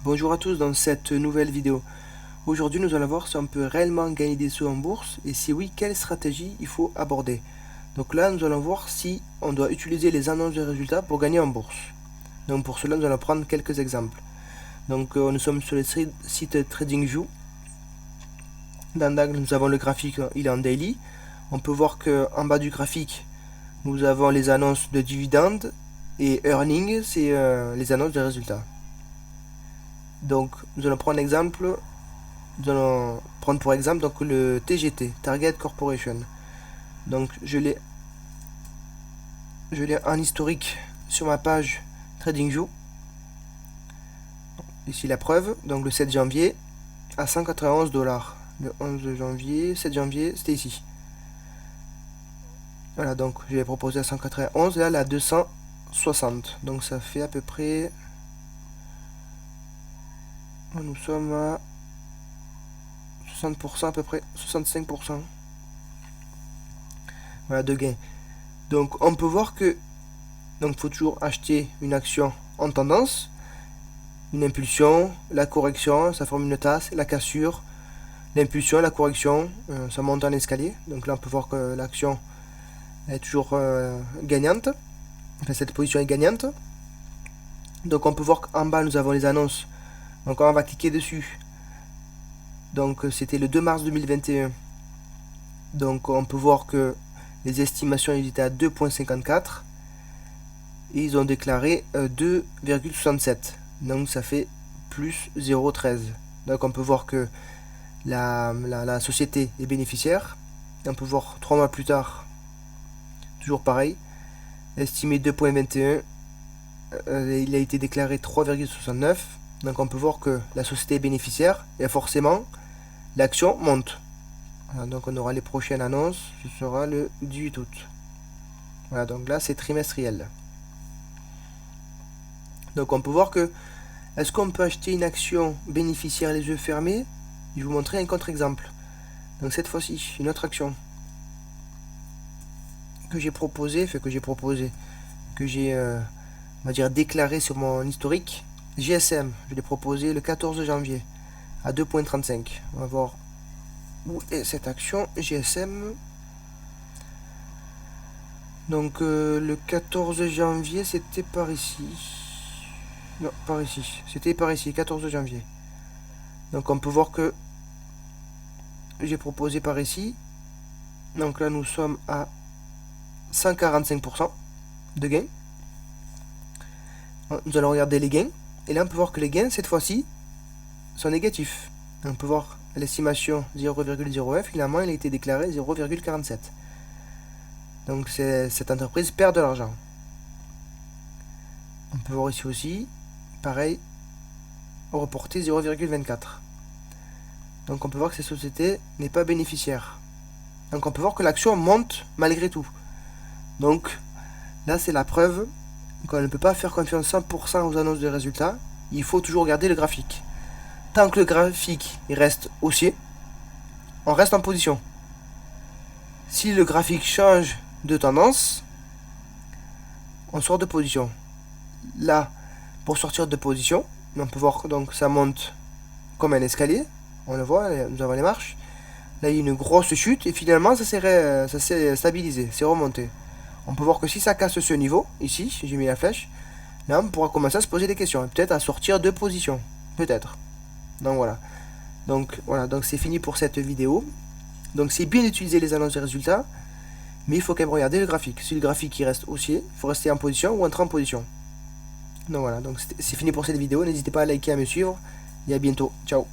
Bonjour à tous dans cette nouvelle vidéo. Aujourd'hui nous allons voir si on peut réellement gagner des sous en bourse et si oui, quelle stratégie il faut aborder. Donc là nous allons voir si on doit utiliser les annonces de résultats pour gagner en bourse. Donc pour cela nous allons prendre quelques exemples. Donc nous sommes sur le site TradingView. Dans l'angle nous avons le graphique, il est en daily. On peut voir qu'en bas du graphique nous avons les annonces de dividendes et earnings, c'est les annonces de résultats. Donc nous allons prendre l'exemple, nous allons prendre pour exemple donc le TGT, Target Corporation. Donc je l'ai en historique sur ma page TradingView. Ici la preuve, donc le 7 janvier à 191 $. Le 11 janvier, 7 janvier, c'était ici. Voilà, donc je l'ai proposé à 191 et là à 260. Donc ça fait à peu près, nous sommes à 60% à peu près, 65%. Voilà, de gain. Donc on peut voir que donc faut toujours acheter une action en tendance, une impulsion, la correction, ça forme une tasse, la cassure, l'impulsion, la correction, ça monte en escalier. Donc là on peut voir que l'action est toujours gagnante. Enfin, cette position est gagnante. Donc on peut voir qu'en bas nous avons les annonces. Donc on va cliquer dessus. Donc c'était le 2 mars 2021. Donc on peut voir que les estimations étaient à 2,54 et ils ont déclaré 2,67. Donc ça fait plus 0,13. Donc on peut voir que la société est bénéficiaire. Et on peut voir 3 mois plus tard, toujours pareil, estimé 2,21. Il a été déclaré 3,69. Donc on peut voir que la société est bénéficiaire et forcément l'action monte. Voilà, donc on aura les prochaines annonces, ce sera le 18 août. Voilà, donc là c'est trimestriel. Donc on peut voir que, est-ce qu'on peut acheter une action bénéficiaire les yeux fermés? Je vais vous montrer un contre-exemple. Donc cette fois-ci, une autre action que j'ai proposée, que j'ai on va dire déclaré sur mon historique. GSM, je l'ai proposé le 14 janvier à 2,35. On va voir où est cette action GSM. Donc le 14 janvier c'était par ici. Non, par ici. C'était par ici, 14 janvier. Donc on peut voir que j'ai proposé par ici. Donc là nous sommes à 145% de gain. Nous allons regarder les gains. Et là on peut voir que les gains cette fois-ci sont négatifs. On peut voir l'estimation 0,09, finalement il a été déclaré 0,47. Donc cette entreprise perd de l'argent. On peut voir ici aussi, pareil, reporté 0,24. Donc on peut voir que cette société n'est pas bénéficiaire. Donc on peut voir que l'action monte malgré tout. Donc là c'est la preuve qu'on ne peut pas faire confiance 100% aux annonces de résultats. Il faut toujours regarder le graphique. Tant que le graphique il reste haussier, on reste en position. Si le graphique change de tendance, on sort de position. Là, pour sortir de position, on peut voir donc ça monte comme un escalier. On le voit, nous avons les marches. Là, il y a une grosse chute et finalement, ça s'est stabilisé, c'est remonté. On peut voir que si ça casse ce niveau, ici, j'ai mis la flèche, là, on pourra commencer à se poser des questions. Peut-être à sortir de position. Peut-être. Donc voilà. Donc c'est fini pour cette vidéo. Donc c'est bien d'utiliser les annonces de résultats, mais il faut quand même regarder le graphique. Si le graphique il reste haussier, il faut rester en position ou entrer en position. Donc voilà, donc c'est fini pour cette vidéo. N'hésitez pas à liker, à me suivre et à bientôt. Ciao.